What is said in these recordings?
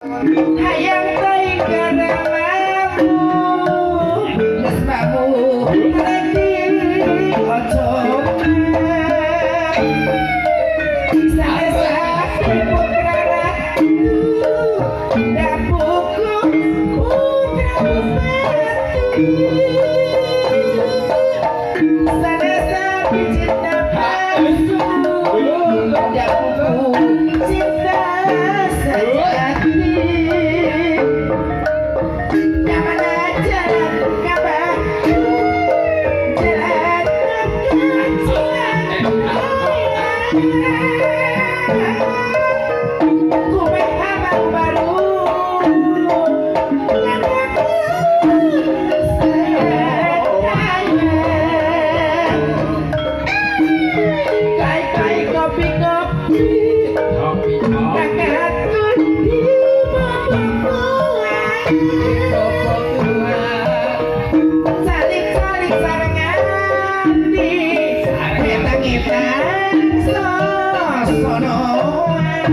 Hayang teuing kadamamu lesmamu lagi ojo Sasa putra dapuku putra batu Sadasa cinta palsu dapuku cinta sejati Damana jalan kabaku jalan kecilan Kume habang baru Nadaku Kai-kai kopi-kopi Kakakun di Salik-salik sarengati Ngetang-ngetang sosonoan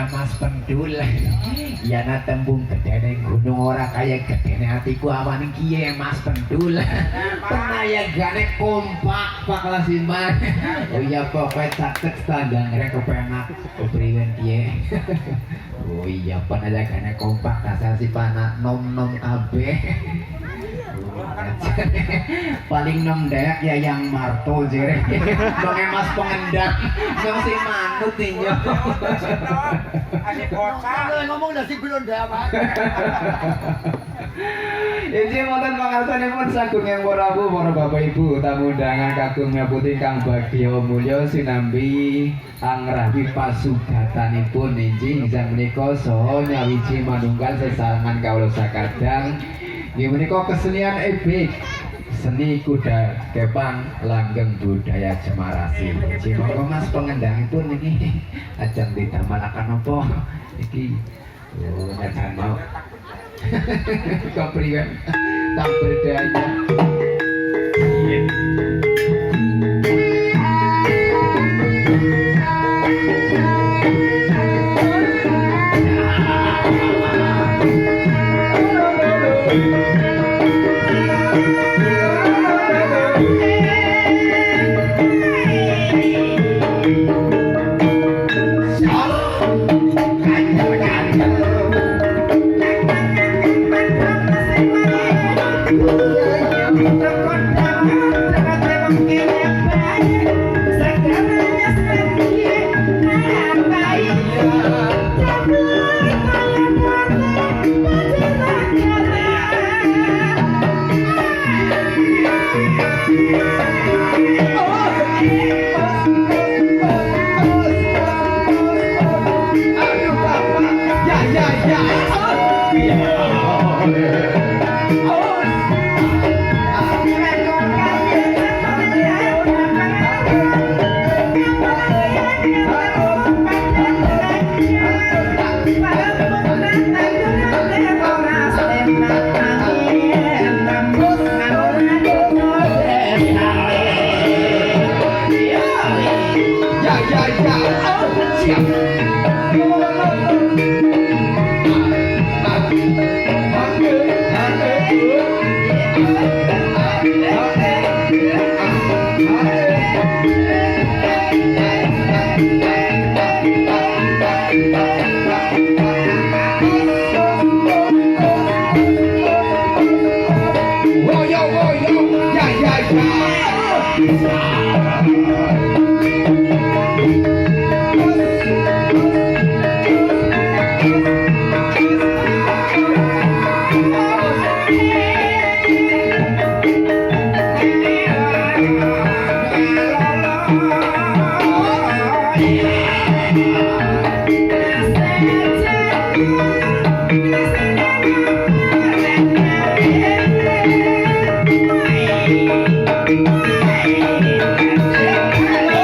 Mas Pendul ya na tembung gedene gunung ora kaya gedene atiku awan kiye Mas Pendul penayagane kompak Pak Lasiman oh iya pokoke caket standang rek kepenak kepriwen piye oh iya penayagane kompak dasar si panak nom-nom kabeh paling nom dayak ya yang marto jere bang Mas pengendang yang si manut ninyo Ane kota ngomong nasi belum dapat. Iji wonten pangarsanipun sagung yang Prabu para Bapak Ibu tamu undangan kagum nyaputi kang bagya mulya sinambi angrabi pasugatanipun injing sang menika saha nyawiji manunggal sesarengan kawula sakadang nggih menika kesenian ebek seni kuda kepang langgeng budaya Cemarasi. Monggo Mas pengendangipun niki ajeng didamelaken apa iki nekan mau kepriwen tak berdaya. Ya,